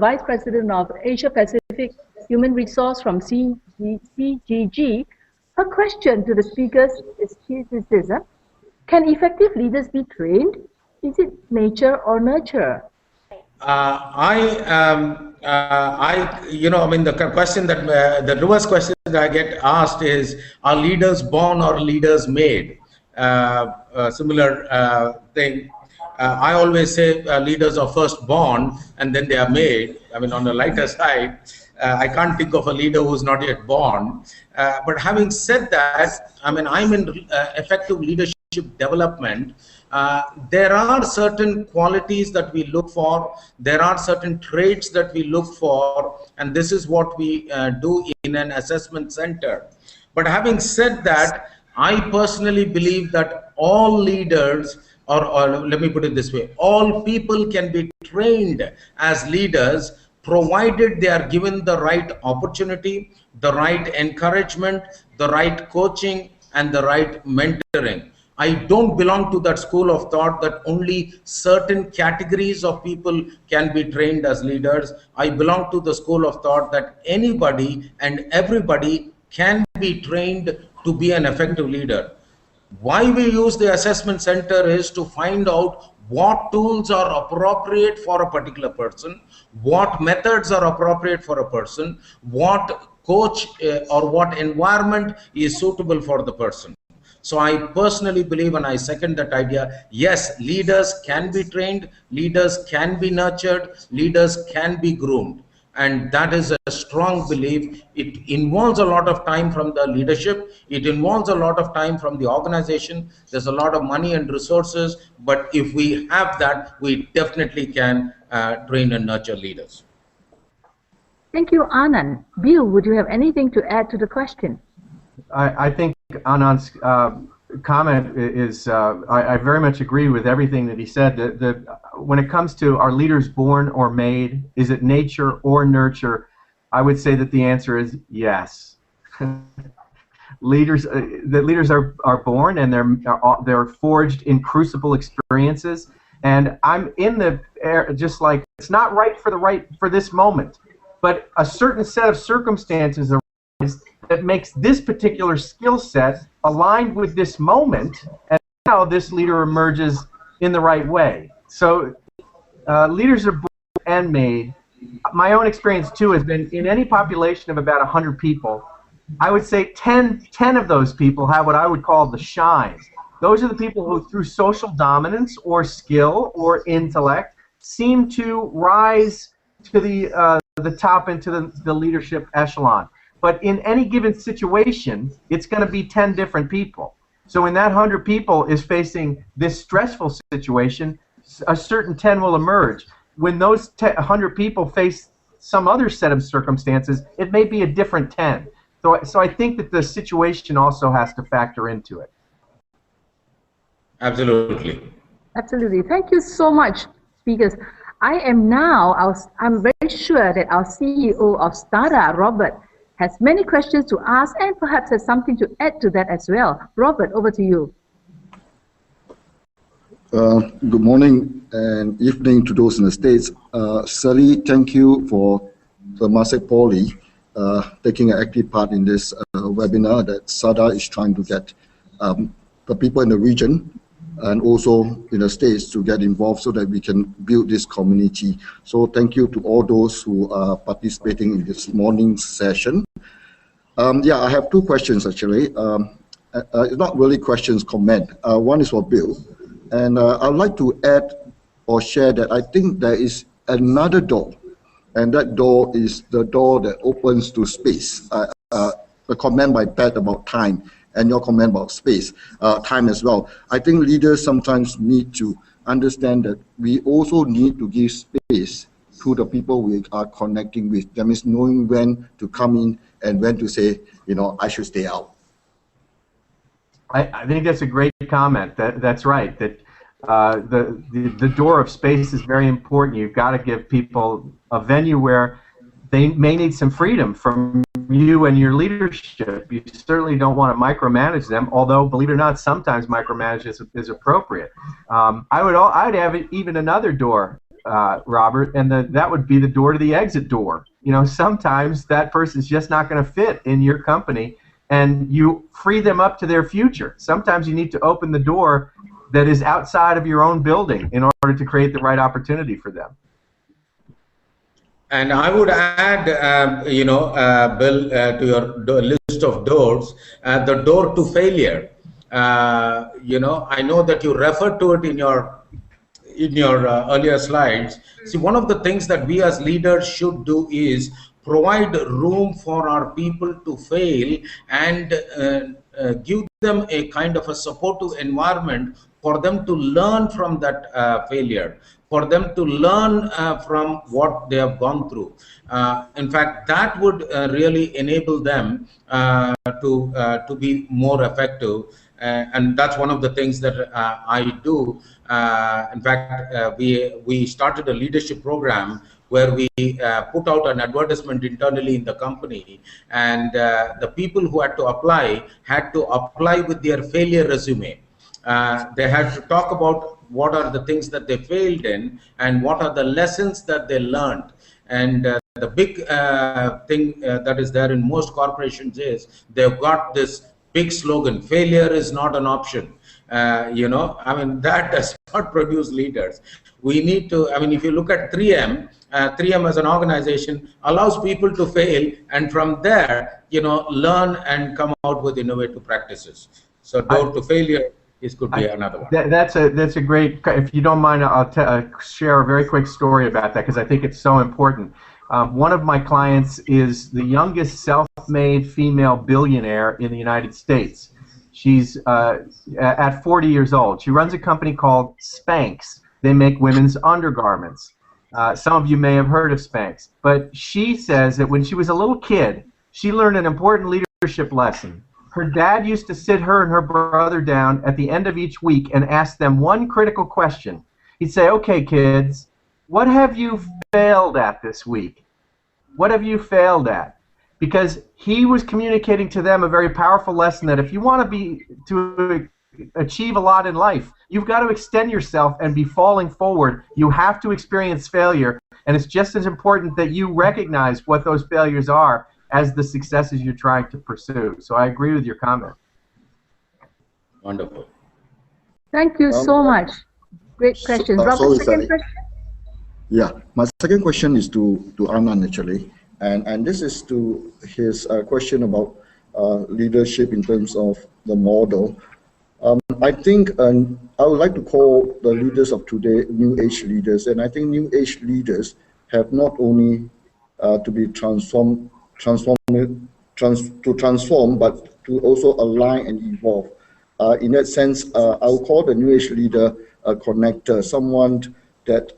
Vice President of Asia Pacific Human Resource from CGG. Her question to the speakers is this. Can effective leaders be trained? Is it nature or nurture? I mean, the question that the reverse question that I get asked is, are leaders born or leaders made? A similar thing. I always say leaders are first born and then they are made. I mean, on the lighter side, I can't think of a leader who's not yet born. But having said that, I mean, I'm in effective leadership development. There are certain qualities that we look for, there are certain traits that we look for, and this is what we do in an assessment center. But having said that, I personally believe that all leaders, or let me put it this way, all people can be trained as leaders, provided they are given the right opportunity, the right encouragement, the right coaching, and the right mentoring. I don't belong to that school of thought that only certain categories of people can be trained as leaders. I belong to the school of thought that anybody and everybody can be trained to be an effective leader. Why we use the assessment center is to find out what tools are appropriate for a particular person, what methods are appropriate for a person, what coach or what environment is suitable for the person. So I personally believe, and I second that idea, yes, leaders can be trained, leaders can be nurtured, leaders can be groomed. And that is a strong belief. It involves a lot of time from the leadership. It involves a lot of time from the organization. There's a lot of money and resources. But if we have that, we definitely can train and nurture leaders. Thank you, Anand. Bill, would you have anything to add to the question? I think Anand's comment is, I very much agree with everything that he said. When it comes to are leaders born or made, is it nature or nurture, I would say that the answer is yes. Leaders are born, and they're forged in crucible experiences. And I'm in the air, just like it's not right for this moment, but a certain set of circumstances arise that makes this particular skill set aligned with this moment, and now this leader emerges in the right way. So leaders are born and made. My own experience too has been in any population of about 100 people, I would say 10 of those people have what I would call the shines. Those are the people who, through social dominance or skill or intellect, seem to rise to the top into the leadership echelon. But in any given situation, it's going to be 10 different people. So when that 100 people is facing this stressful situation, a certain 10 will emerge. When those 100 people face some other set of circumstances, it may be a different 10. So I think that the situation also has to factor into it. Absolutely. Absolutely. Thank you so much, speakers. I'm very sure that our CEO of STADA, Robert, has many questions to ask and perhaps has something to add to that as well. Robert, over to you. Good morning and evening to those in the States. Sally, thank you for Temasek Poly taking an active part in this webinar that STADA is trying to get the people in the region and also in the States to get involved so that we can build this community. So thank you to all those who are participating in this morning's session. Yeah, I have two questions actually. Not really questions, comment. One is for Bill. And I'd like to add or share that I think there is another door, and that door is the door that opens to space. The comment by Pat about time, and your comment about space, time as well. I think leaders sometimes need to understand that we also need to give space to the people we are connecting with. That means knowing when to come in and when to say, I should stay out. I think that's a great comment. That's right. That the door of space is very important. You've got to give people a venue where they may need some freedom from you and your leadership. You certainly don't want to micromanage them, although, believe it or not, sometimes micromanagement is appropriate. I'd have even another door, Robert, and that would be the door to the exit door. Sometimes that person's just not going to fit in your company, and you free them up to their future. Sometimes you need to open the door that is outside of your own building in order to create the right opportunity for them. And I would add, Bill, to your list of doors, the door to failure. I know that you referred to it in your earlier slides. See, one of the things that we as leaders should do is provide room for our people to fail and give them a kind of a supportive environment for them to learn from that failure, for them to learn from what they have gone through. In fact, that would really enable them to be more effective. And that's one of the things that I do. In fact, we started a leadership program where we put out an advertisement internally in the company, and the people who had to apply with their failure resume. They had to talk about what are the things that they failed in and what are the lessons that they learned. And the big thing that is there in most corporations is they've got this big slogan: failure is not an option. That does not produce leaders. We need to, if you look at 3M, 3M as an organization allows people to fail, and from there, learn and come out with innovative practices. So door to failure could be another one. That's a great, if you don't mind, I'll share a very quick story about that, because I think it's so important. One of my clients is the youngest self-made female billionaire in the United States. She's at 40 years old. She runs a company called Spanx. They make women's undergarments. Some of you may have heard of Spanx. But she says that when she was a little kid, she learned an important leadership lesson. Her dad used to sit her and her brother down at the end of each week and ask them one critical question. He'd say, "Okay, kids, what have you failed at this week? What have you failed at?" Because he was communicating to them a very powerful lesson that if you want to achieve a lot in life, you've got to extend yourself and be falling forward. You have to experience failure, and it's just as important that you recognize what those failures are as the successes you're trying to pursue. So I agree with your comment. Wonderful. Thank you so much. Great question. Robert, second question? Yeah, my second question is to Anand, actually, and this is to his question about leadership in terms of the model. I think I would like to call the leaders of today new age leaders, and I think new age leaders have not only to be transform, but to also align and evolve. In that sense, I would call the new age leader a connector, someone that,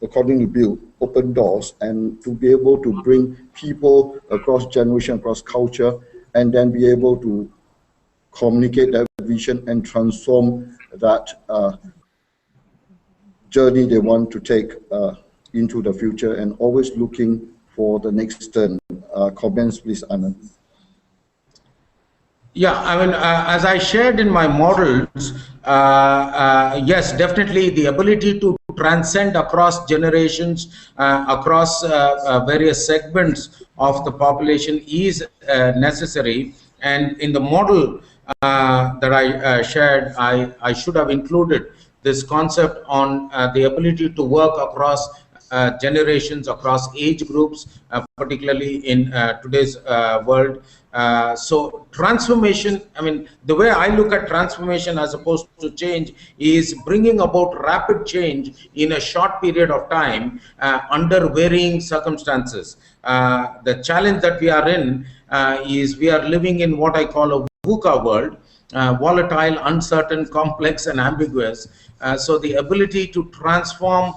according to Bill, open doors, and to be able to bring people across generation, across culture, and then be able to communicate that vision and transform that journey they want to take into the future, and always looking for the next turn. Comments, please, Anand. Yeah, as I shared in my models, yes, definitely the ability to transcend across generations, across various segments of the population is necessary. And in the model that I shared, I should have included this concept on the ability to work across generations, across age groups, particularly in today's world. So transformation, the way I look at transformation as opposed to change is bringing about rapid change in a short period of time under varying circumstances. The challenge that we are in is we are living in what I call a VUCA world, volatile, uncertain, complex, and ambiguous. So the ability to transform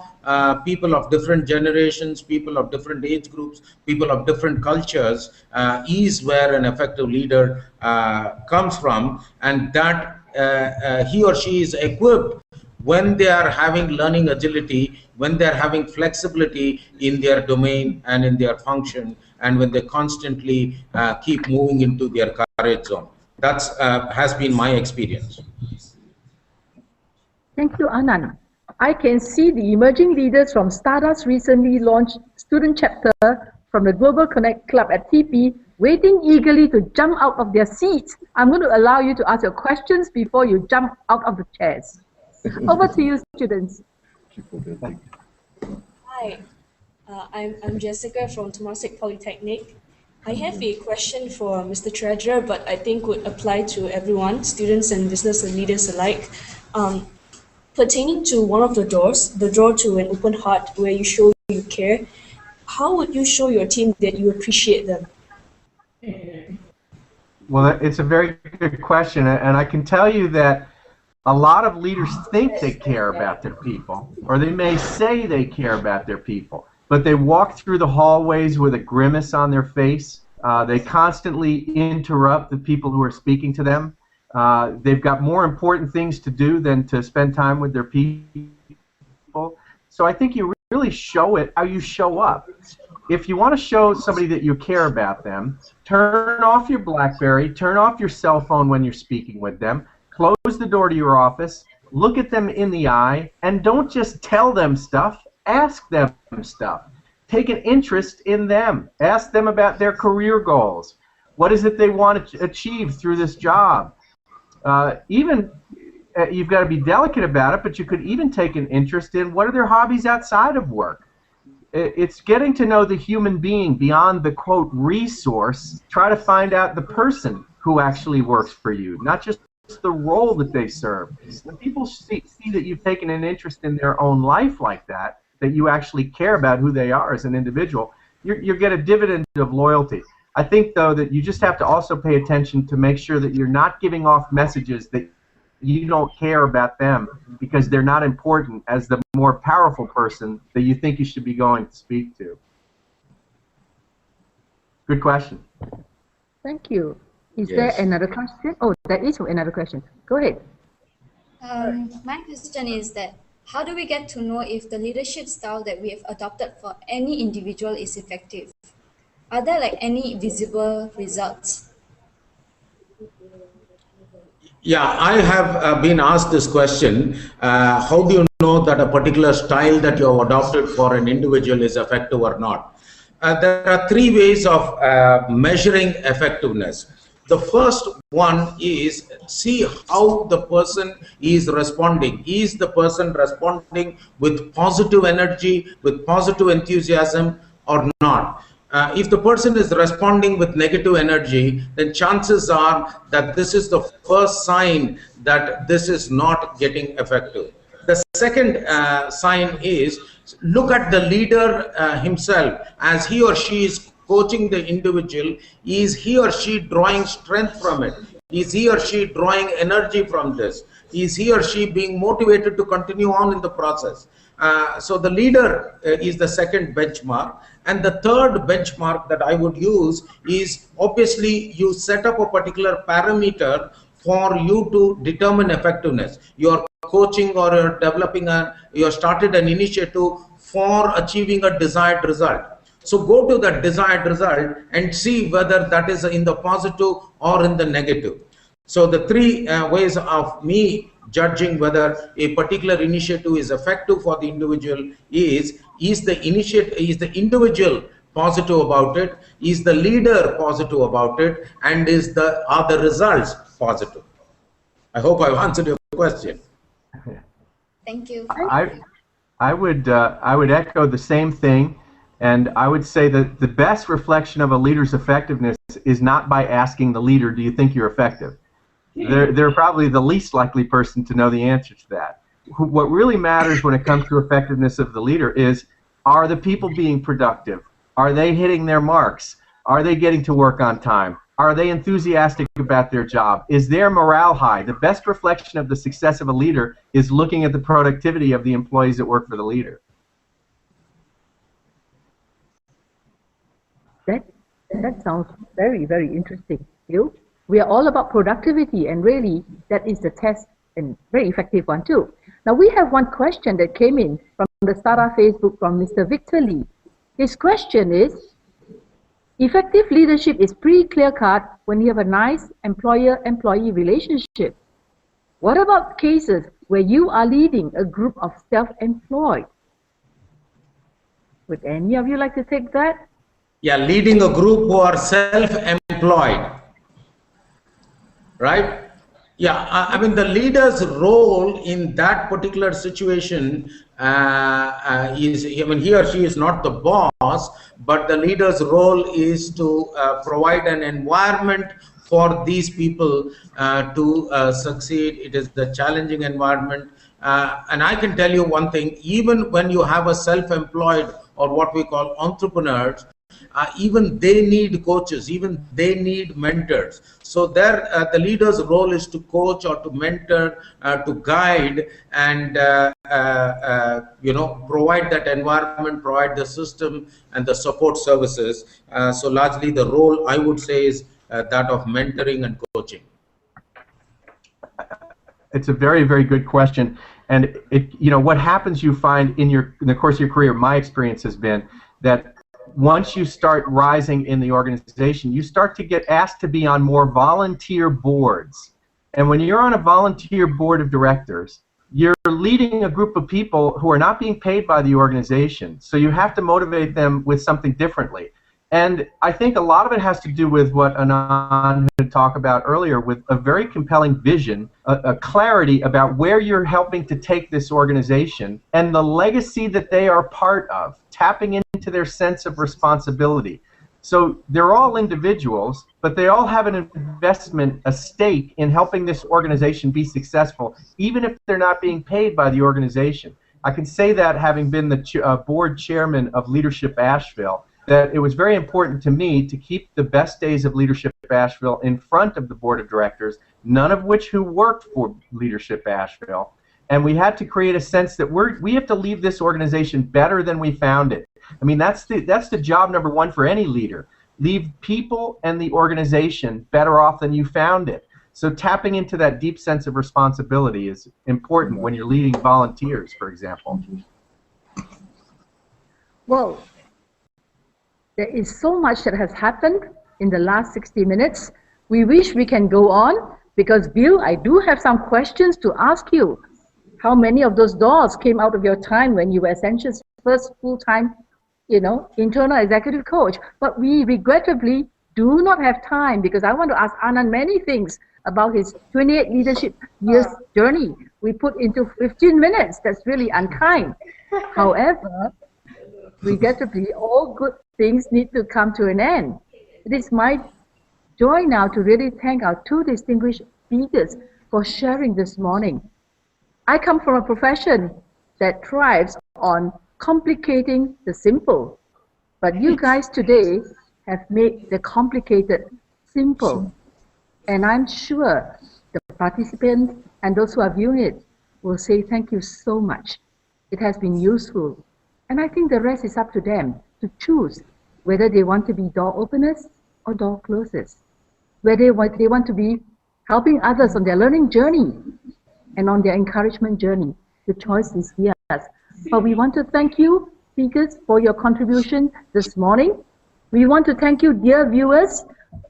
people of different generations, people of different age groups, people of different cultures is where an effective leader comes from, and that he or she is equipped when they are having learning agility, when they are having flexibility in their domain and in their function, and when they constantly keep moving into their courage zone. That's has been my experience. Thank you, Anand. I can see the emerging leaders from STADA's recently launched student chapter from the Global Connect Club at TP waiting eagerly to jump out of their seats. I'm going to allow you to ask your questions before you jump out of the chairs. Over to you, students. Hi, I'm Jessica from Temasek Polytechnic. I have a question for Mr. Treasurer, but I think would apply to everyone, students and business and leaders alike. Pertaining to one of the door to an open heart where you show you care, how would you show your team that you appreciate them? Well, it's a very good question, and I can tell you that a lot of leaders think they care about their people, or they may say they care about their people, but they walk through the hallways with a grimace on their face. They constantly interrupt the people who are speaking to them. They've got more important things to do than to spend time with their people. So I think you really show it how you show up. If you want to show somebody that you care about them, turn off your BlackBerry, turn off your cell phone when you're speaking with them, close the door to your office, look at them in the eye, and don't just tell them stuff, ask them stuff. Take an interest in them. Ask them about their career goals. What is it they want to achieve through this job? You've got to be delicate about it, but you could even take an interest in what are their hobbies outside of work. It's getting to know the human being beyond the, quote, resource. Try to find out the person who actually works for you, not just the role that they serve. When people see that you've taken an interest in their own life like that, that you actually care about who they are as an individual, you get a dividend of loyalty. I think, though, that you just have to also pay attention to make sure that you're not giving off messages that you don't care about them because they're not important as the more powerful person that you think you should be going to speak to. Good question. Thank you. Is Yes. there another question? Oh, there is another question. Go ahead. My question is that how do we get to know if the leadership style that we have adopted for any individual is effective? Are there like any visible results? Yeah, I have been asked this question. How do you know that a particular style that you have adopted for an individual is effective or not? There are three ways of measuring effectiveness. The first one is see how the person is responding. Is the person responding with positive energy, with positive enthusiasm or not? If the person is responding with negative energy, then chances are that this is the first sign that this is not getting effective. The second sign is look at the leader himself. As he or she is coaching the individual, is he or she drawing strength from it? Is he or she drawing energy from this? Is he or she being motivated to continue on in the process? So the leader is the second benchmark. And the third benchmark that I would use is obviously you set up a particular parameter for you to determine effectiveness. You're coaching or you're developing you started an initiative for achieving a desired result. So go to that desired result and see whether that is in the positive or in the negative. So the three ways of me judging whether a particular initiative is effective for the individual is the individual positive about it, is the leader positive about it, and are the results positive. I hope I've answered your question. Thank you. I would echo the same thing, and I would say that the best reflection of a leader's effectiveness is not by asking the leader, do you think you're effective? They're probably the least likely person to know the answer to that. What really matters when it comes to effectiveness of the leader is, are the people being productive? Are they hitting their marks? Are they getting to work on time? Are they enthusiastic about their job? Is their morale high? The best reflection of the success of a leader is looking at the productivity of the employees that work for the leader. That sounds very, very interesting. We are all about productivity, and really that is the test, and very effective one too. Now we have one question that came in from the STADA Facebook from Mr. Victor Lee. His question is, effective leadership is pretty clear-cut when you have a nice employer-employee relationship. What about cases where you are leading a group of self-employed? Would any of you like to take that? Yeah, leading a group who are self-employed, right? Yeah, I mean the leader's role in that particular situation is, I mean, he or she is not the boss, but the leader's role is to provide an environment for these people to succeed. It is the challenging environment. And I can tell you one thing, even when you have a self-employed or what we call entrepreneurs, even they need coaches, even they need mentors. So there, the leader's role is to coach or to mentor, to guide, and provide that environment, provide the system and the support services. So largely, the role I would say is that of mentoring and coaching. It's a very, very good question. And what happens, you find in the course of your career, my experience has been that once you start rising in the organization, you start to get asked to be on more volunteer boards. And when you're on a volunteer board of directors, you're leading a group of people who are not being paid by the organization. So you have to motivate them with something differently. And I think a lot of it has to do with what Anand had talked about earlier, with a very compelling vision, a clarity about where you're helping to take this organization and the legacy that they are part of, tapping into their sense of responsibility. So they're all individuals, but they all have an investment, a stake in helping this organization be successful, even if they're not being paid by the organization. I can say that having been the board chairman of Leadership Asheville, that it was very important to me to keep the best days of Leadership Asheville in front of the board of directors, none of which who worked for Leadership Asheville. And we had to create a sense that we have to leave this organization better than we found it. I mean, that's the job number one for any leader. Leave people and the organization better off than you found it. So tapping into that deep sense of responsibility is important when you're leading volunteers, for example. Well, there is so much that has happened in the last 60 minutes. We wish we can go on because, Bill, I do have some questions to ask you. How many of those doors came out of your time when you were Accenture's first full-time, internal executive coach? But we regrettably do not have time because I want to ask Anand many things about his 28 leadership years journey. We put into 15 minutes. That's really unkind. However, regrettably, all good things need to come to an end. It is my joy now to really thank our two distinguished speakers for sharing this morning. I come from a profession that thrives on complicating the simple, but you guys today have made the complicated simple. And I'm sure the participants and those who are viewing it will say thank you so much. It has been useful. And I think the rest is up to them to choose whether they want to be door openers or door closers, whether they want to be helping others on their learning journey and on their encouragement journey. The choice is theirs. But we want to thank you, speakers, for your contribution this morning. We want to thank you, dear viewers,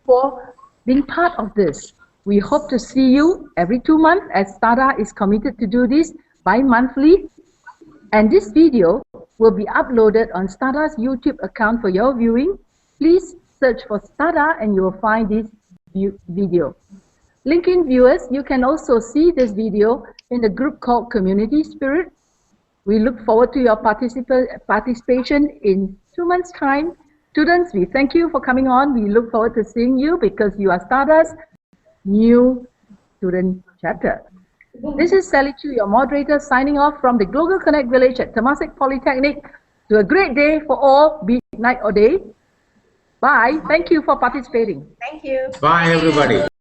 for being part of this. We hope to see you every 2 months, as STADA is committed to do this bi-monthly. And this video will be uploaded on STADA's YouTube account for your viewing. Please search for STADA and you will find this video. LinkedIn viewers, you can also see this video in the group called Community Spirit. We look forward to your participation in 2 months' time. Students, we thank you for coming on. We look forward to seeing you because you are STADA's new student chapter. This is Sally Chu, your moderator, signing off from the Glocal Connect Village at Temasek Polytechnic. Do a great day for all, be it night or day. Bye. Thank you for participating. Thank you. Bye, everybody.